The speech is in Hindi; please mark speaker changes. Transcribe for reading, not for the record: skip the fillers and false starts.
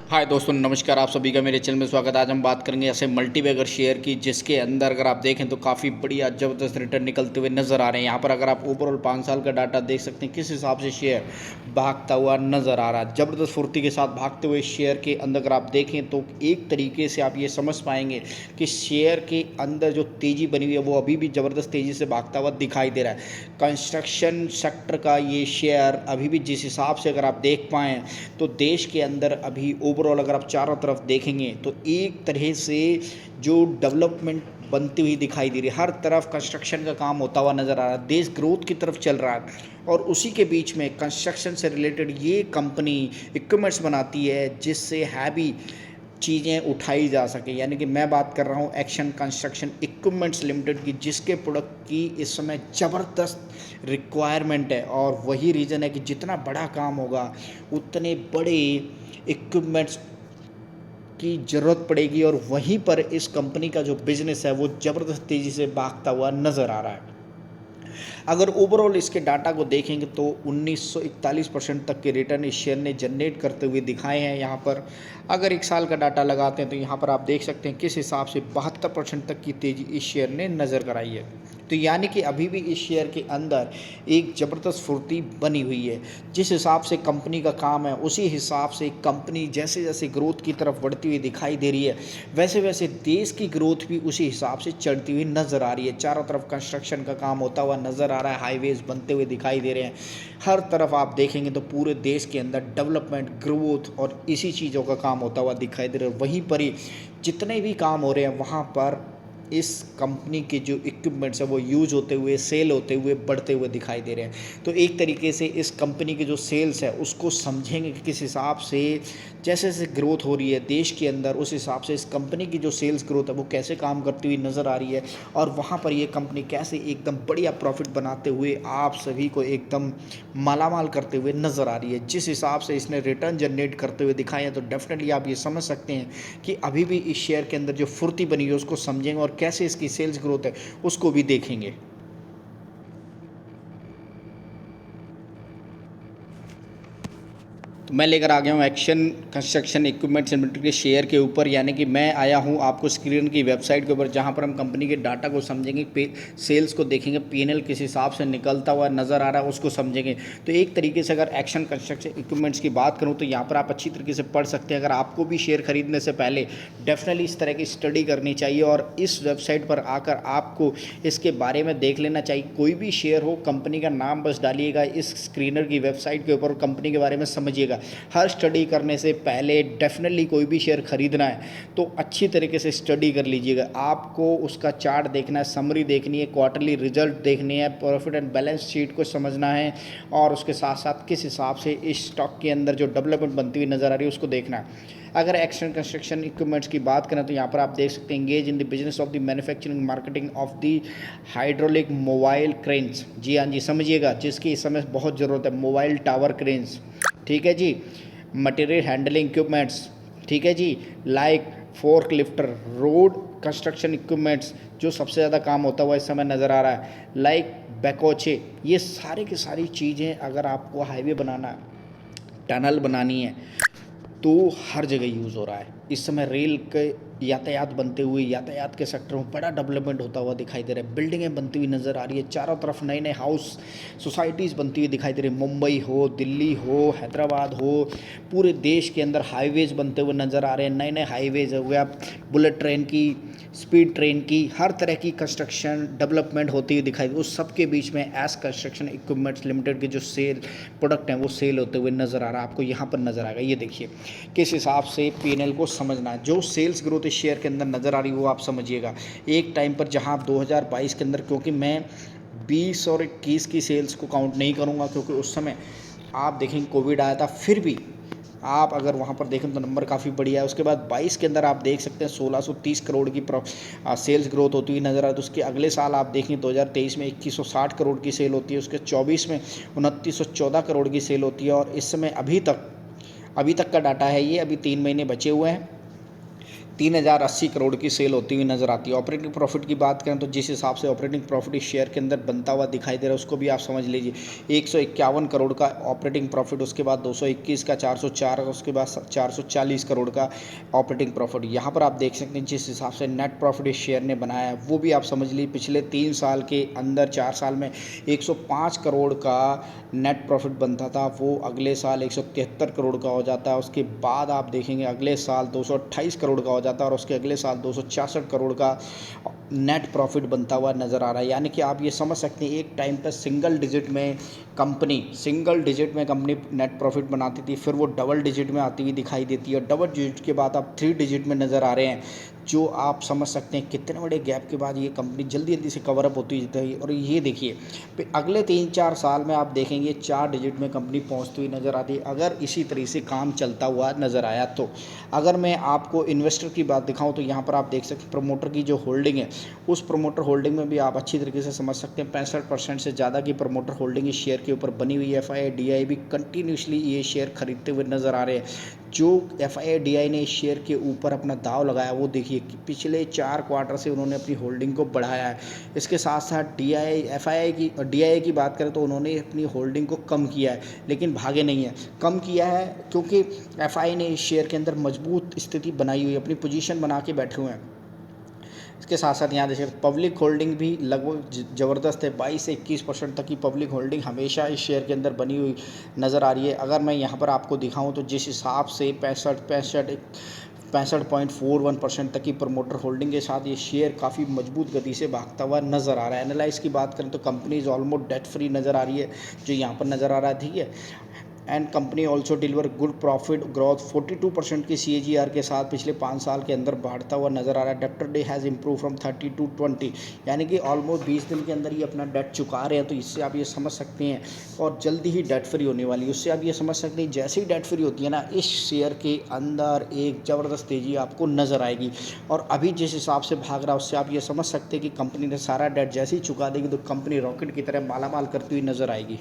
Speaker 1: हाय दोस्तों, नमस्कार। आप सभी का मेरे चैनल में स्वागत है। आज हम बात करेंगे ऐसे मल्टीबैगर शेयर की, जिसके अंदर अगर आप देखें तो काफ़ी बढ़िया ज़बरदस्त रिटर्न निकलते हुए नज़र आ रहे हैं। यहाँ पर अगर आप ओवरऑल 5 साल का डाटा देख सकते हैं, किस हिसाब से शेयर भागता हुआ नज़र आ रहा है। ज़बरदस्त फुर्ती के साथ भागते हुए शेयर के अंदर अगर आप देखें तो एक तरीके से आप ये समझ पाएंगे कि शेयर के अंदर जो तेज़ी बनी हुई है वो अभी भी ज़बरदस्त तेज़ी से भागता हुआ दिखाई दे रहा है। कंस्ट्रक्शन सेक्टर का ये शेयर अभी भी जिस हिसाब से अगर आप देख पाएँ तो देश के अंदर अभी ओवरऑल अगर आप चारों तरफ देखेंगे तो एक तरह से जो डेवलपमेंट बनती हुई दिखाई दे रही है। हर तरफ कंस्ट्रक्शन का काम होता हुआ नज़र आ रहा है। देश ग्रोथ की तरफ चल रहा है और उसी के बीच में कंस्ट्रक्शन से रिलेटेड ये कंपनी इक्विपमेंट्स बनाती है जिससे हैवी चीज़ें उठाई जा सके। यानी कि मैं बात कर रहा हूँ एक्शन कंस्ट्रक्शन इक्विपमेंट्स लिमिटेड की, जिसके प्रोडक्ट की इस समय ज़बरदस्त रिक्वायरमेंट है। और वही रीज़न है कि जितना बड़ा काम होगा उतने बड़े इक्विपमेंट्स की ज़रूरत पड़ेगी और वहीं पर इस कंपनी का जो बिज़नेस है वो ज़बरदस्त तेज़ी से भागता हुआ नज़र आ रहा है। अगर ओवरऑल इसके डाटा को देखेंगे तो 1941% तक के रिटर्न इस शेयर ने जनरेट करते हुए दिखाए हैं। यहाँ पर अगर 1 साल का डाटा लगाते हैं तो यहाँ पर आप देख सकते हैं किस हिसाब से 72% तक की तेज़ी इस शेयर ने नज़र कराई है। तो यानी कि अभी भी इस शेयर के अंदर एक ज़बरदस्त फुर्ती बनी हुई है। जिस हिसाब से कंपनी का काम है उसी हिसाब से कंपनी जैसे जैसे ग्रोथ की तरफ बढ़ती हुई दिखाई दे रही है, वैसे वैसे देश की ग्रोथ भी उसी हिसाब से चढ़ती हुई नज़र आ रही है। चारों तरफ कंस्ट्रक्शन का काम होता हुआ नज़र आ रहा है, हाईवेज बनते हुए दिखाई दे रहे हैं। हर तरफ आप देखेंगे तो पूरे देश के अंदर डेवलपमेंट, ग्रोथ और इसी चीज़ों का काम होता हुआ दिखाई दे रहा है। वहीं पर ही जितने भी काम हो रहे हैं वहाँ पर इस कंपनी के जो इक्विपमेंट्स है वो यूज़ होते हुए, सेल होते हुए, बढ़ते हुए दिखाई दे रहे हैं। तो एक तरीके से इस कंपनी के जो सेल्स है उसको समझेंगे कि किस हिसाब से जैसे जैसे ग्रोथ हो रही है देश के अंदर, उस हिसाब से इस कंपनी की जो सेल्स ग्रोथ है वो कैसे काम करती हुई नज़र आ रही है और वहाँ पर ये कंपनी कैसे एकदम बढ़िया प्रॉफिट बनाते हुए आप सभी को एकदम मालामाल करते हुए नज़र आ रही है। जिस हिसाब से इसने रिटर्न जनरेट करते हुए दिखाए हैं तो डेफिनेटली आप ये समझ सकते हैं कि अभी भी इस शेयर के अंदर जो फुर्ती बनी है उसको समझेंगे और कैसे इसकी सेल्स ग्रोथ है उसको भी देखेंगे। तो मैं लेकर आ गया हूँ एक्शन कंस्ट्रक्शन इक्विपमेंट्स लिमिटेड के शेयर के ऊपर। यानी कि मैं आया हूँ आपको स्क्रीन की वेबसाइट के ऊपर, जहाँ पर हम कंपनी के डाटा को समझेंगे, पे सेल्स को देखेंगे, पीएनएल किस हिसाब से निकलता हुआ नज़र आ रहा है उसको समझेंगे। तो एक तरीके से अगर एक्शन कंस्ट्रक्शन इक्विपमेंट्स की बात करूँ तो यहाँ पर आप अच्छी तरीके से पढ़ सकते हैं। अगर आपको भी शेयर खरीदने से पहले डेफिनेटली इस तरह की स्टडी करनी चाहिए और इस वेबसाइट पर आकर आपको इसके बारे में देख लेना चाहिए। कोई भी शेयर हो, कंपनी का नाम बस डालिएगा इस स्क्रीनर की वेबसाइट के ऊपर, कंपनी के बारे में समझिएगा। हर स्टडी करने से पहले डेफिनेटली कोई भी शेयर खरीदना है तो अच्छी तरीके से स्टडी कर लीजिएगा। आपको उसका चार्ट देखना है, समरी देखनी है, क्वार्टरली रिजल्ट देखनी है, प्रॉफिट एंड बैलेंस शीट को समझना है और उसके साथ साथ किस हिसाब से इस स्टॉक के अंदर जो डेवलपमेंट बनती हुई नज़र आ रही है उसको देखना है। अगर एक्शन कंस्ट्रक्शन इक्विपमेंट्स की बात करें तो यहाँ पर आप देख सकते हैं engage in the business of the manufacturing marketing of the hydraulic mobile cranes. जी हाँ जी, समझिएगा, जिसकी इस समय बहुत ज़रूरत है, मोबाइल टावर क्रेन्स। ठीक है जी। मटेरियल हैंडलिंग इक्विपमेंट्स, ठीक है जी, like fork lifter, road construction equipments जो सबसे ज़्यादा काम होता हुआ इस समय नज़र आ रहा है, लाइक बैकोचे। ये सारी की सारी चीज़ें अगर आपको हाईवे बनाना है, टनल बनानी है, तो हर जगह यूज़ हो रहा है। इस समय रेल के यातायात बनते हुए, यातायात के सेक्टर में बड़ा डेवलपमेंट होता हुआ दिखाई दे रहा है। बिल्डिंगें बनती हुई नज़र आ रही है, चारों तरफ नए नए हाउस सोसाइटीज़ बनती हुई दिखाई दे रही है। मुंबई हो, दिल्ली हो, हैदराबाद हो, पूरे देश के अंदर हाईवेज़ बनते हुए नज़र आ रहे हैं। नए नए हाईवेज़ हो गया, बुलेट ट्रेन की, स्पीड ट्रेन की, हर तरह की कंस्ट्रक्शन डेवलपमेंट होती हुई दिखाई, उस सब के बीच में एस कंस्ट्रक्शन इक्विपमेंट्स लिमिटेड के जो सेल प्रोडक्ट हैं वो सेल होते हुए नज़र आ रहा है। आपको यहाँ पर नज़र आएगा, ये देखिए किस हिसाब से पीएनएल को समझना है। जो सेल्स ग्रोथ इस शेयर के अंदर नज़र आ रही है वो आप समझिएगा। एक टाइम पर जहाँ 2022 के अंदर, क्योंकि मैं 20 और 21 की सेल्स को काउंट नहीं करूँगा क्योंकि उस समय आप देखेंगे कोविड आया था, फिर भी आप अगर वहाँ पर देखें तो नंबर काफ़ी बढ़िया है। उसके बाद 22 के अंदर आप देख सकते हैं 1630 करोड़ की सेल्स ग्रोथ होती हुई नज़र आ रही है। तो उसके अगले साल आप देखें 2023 में 2160 करोड़ की सेल होती है, उसके 24 में 2914 करोड़ की सेल होती है। और इस समय अभी तक का डाटा है ये, अभी 3 महीने बचे हुए हैं, 3080 करोड़ की सेल होती हुई नज़र आती है। ऑपरेटिंग प्रॉफिट की बात करें तो जिस हिसाब से ऑपरेटिंग प्रॉफिट इस शेयर के अंदर बनता हुआ दिखाई दे रहा है उसको भी आप समझ लीजिए। 151 करोड़ का ऑपरेटिंग प्रॉफिट, उसके बाद 221 का, 404 का, उसके बाद 440 करोड़ का ऑपरेटिंग प्रॉफिट। यहाँ पर आप देख सकते हैं जिस हिसाब से नेट प्रॉफिट इस शेयर ने बनाया है वो भी आप समझ लीजिए। पिछले 3 साल के अंदर 4 साल में 105 करोड़ का नेट प्रॉफिट बनता था, वो अगले साल 173 करोड़ का हो जाता है। उसके बाद आप देखेंगे अगले साल 228 करोड़ का हो जाता है और उसके अगले साल 266 करोड़ का नेट प्रॉफिट बनता हुआ नज़र आ रहा है। यानी कि आप ये समझ सकते हैं एक टाइम पर सिंगल डिजिट में कंपनी नेट प्रॉफिट बनाती थी, फिर वो डबल डिजिट में आती हुई दिखाई देती है। डबल डिजिट के बाद आप 3 डिजिट में नज़र आ रहे हैं, जो आप समझ सकते हैं कितने बड़े गैप के बाद ये कंपनी जल्दी जल्दी से कवर अप होती जाती है। और ये देखिए अगले 3-4 साल में आप देखेंगे 4 डिजिट में कंपनी पहुंचती हुई नज़र आती है, अगर इसी तरीके से काम चलता हुआ नज़र आया तो। अगर मैं आपको इन्वेस्टर की बात दिखाऊं तो यहाँ पर आप देख सकते हैं प्रमोटर की जो होल्डिंग है, उस प्रमोटर होल्डिंग में भी आप अच्छी तरीके से समझ सकते हैं 65% से ज़्यादा की प्रमोटर होल्डिंग इस शेयर के ऊपर बनी हुई है। FII भी कंटिन्यूसली ये शेयर खरीदते हुए नज़र आ रहे हैं। जो FII ने इस शेयर के ऊपर अपना दाव लगाया वो देखिए कि पिछले 4 क्वार्टर से उन्होंने अपनी होल्डिंग को बढ़ाया है। इसके साथ साथ DII की बात करें तो उन्होंने अपनी होल्डिंग को कम किया है, लेकिन भागे नहीं है। कम किया है क्योंकि FII ने इस शेयर के अंदर मजबूत स्थिति बनाई हुई है, अपनी पोजीशन बना के बैठे हुए हैं। इसके साथ साथ यहाँ देखिए पब्लिक होल्डिंग भी लगभग ज़बरदस्त है, 22 से 21% तक की पब्लिक होल्डिंग हमेशा इस शेयर के अंदर बनी हुई नज़र आ रही है। अगर मैं यहाँ पर आपको दिखाऊँ तो जिस हिसाब से 65.41% तक की प्रमोटर होल्डिंग के साथ ये शेयर काफ़ी मजबूत गति से भागता हुआ नज़र आ रहा है। एनालाइज की बात करें तो company is almost debt free नज़र आ रही है, जो यहाँ पर नज़र आ रहा है, ठीक है। And company also deliver good profit growth 42% की CAGR के साथ पिछले 5 साल के अंदर बढ़ता हुआ नज़र आ रहा है। Debtor day has improve from 30 to 20, यानी कि ऑलमोस्ट 20 दिन के अंदर ही अपना डेट चुका रहे हैं। तो इससे आप ये समझ सकते हैं और जल्दी ही डेट फ्री होने वाली है। उससे आप ये समझ सकते हैं जैसे ही डेट फ्री होती है ना, इस शेयर के अंदर एक ज़बरदस्त तेज़ी आपको नज़र आएगी। और अभी जिस हिसाब से भाग रहा है उससे आप ये समझ सकते हैं कि कंपनी ने सारा डेट जैसे ही चुका देगी तो कंपनी रॉकेट की तरह मालामाल करती हुई नज़र आएगी।